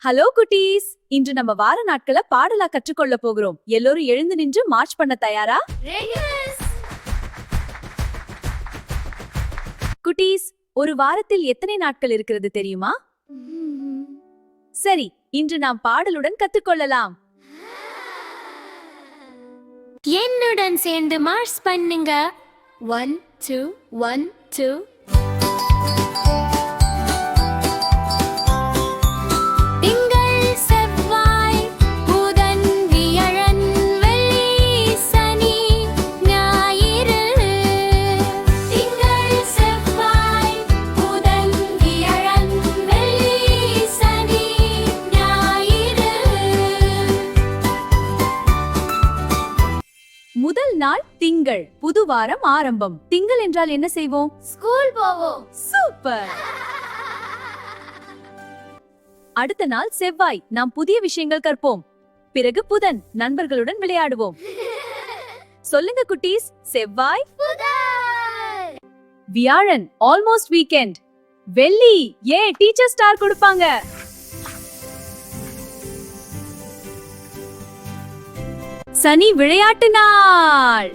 Hello குட்டீஸ், இன்று நம்ம வார நாட்கள பாடலா கற்றுக்கொள்ள போகிறோம். எல்லோரும் எழுந்து நின்று மார்ச் பண்ண தயாரா? குட்டீஸ், ஒரு வாரத்தில் எத்தனை நாட்கள் இருக்கிறது தெரியுமா? சரி, இன்று நாம் பாடலுடன் கத்துக்கொள்ளலாம். என்னுடன் சேர்ந்து மார்ச் பண்ணுங்க. 1 2 1 2. முதல் நாள் திங்கள், புது வாரம் ஆரம்பம். திங்கள் என்றால் என்ன செய்வோம்? ஸ்கூல் போவோம். சூப்பர். அடுத்த நாள் செவ்வாய், நாம் புதிய விஷயங்கள் கற்போம். பிறகு புதன், நண்பர்களுடன் விளையாடுவோம். சொல்லுங்க குட்டீஸ், செவ்வாய். வியாழன், ஆல்மோஸ்ட் வீக்கெண்ட். வெள்ளி, டீச்சர் ஸ்டார் கொடுப்பாங்க. சனி, விளையாட்டு நாள்.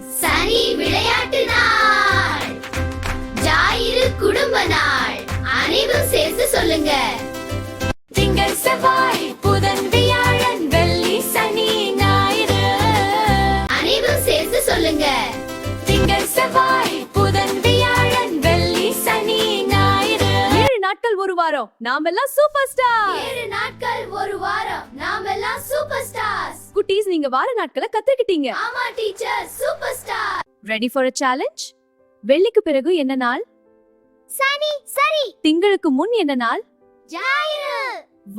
ஞாயிறு, குடும்ப நாள். அனைவரும் சேர்த்து சொல்லுங்க. திங்கள், செவ்வாய், புதன், வியாழன், வெள்ளி, சனி, ஞாயிறு. அனைவரும் சேர்த்து சொல்லுங்க. திங்கள், செவ்வாய், புதன், வியாழன், வெள்ளி, சனி, ஞாயிறு. 7 நாட்கள் ஒரு வாரம், நாமெல்லாம் சூப்பர் ஸ்டார். 7 நாட்கள் ஒரு வாரம், நாமெல்லாம் சூப்பர் ஸ்டார்ஸ். குட்டீஸ், நீங்க வார நாட்களை கத்துக்கிட்டீங்க. ஆமா teacher, super star. Ready for a challenge? வெள்ளிக்கு பிறகு என்ன நாள்? சனி. சரி. திங்களுக்கு முன் என்ன நாள்? ஞாயிறு.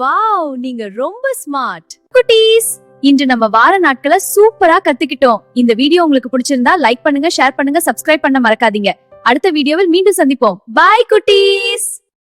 வாவ், நீங்க ரொம்ப ஸ்மார்ட். குட்டீஸ், இன்று நம்ம வார நாட்களை சூப்பரா கத்துக்கிட்டோம். இந்த வீடியோ உங்களுக்கு பிடிச்சிருந்தா லைக் பண்ணுங்க, ஷேர் பண்ணுங்க, சப்ஸ்கிரைப் பண்ண மறக்காதீங்க. அடுத்த வீடியோவில் மீண்டும் சந்திப்போம். பை குட்டீஸ்.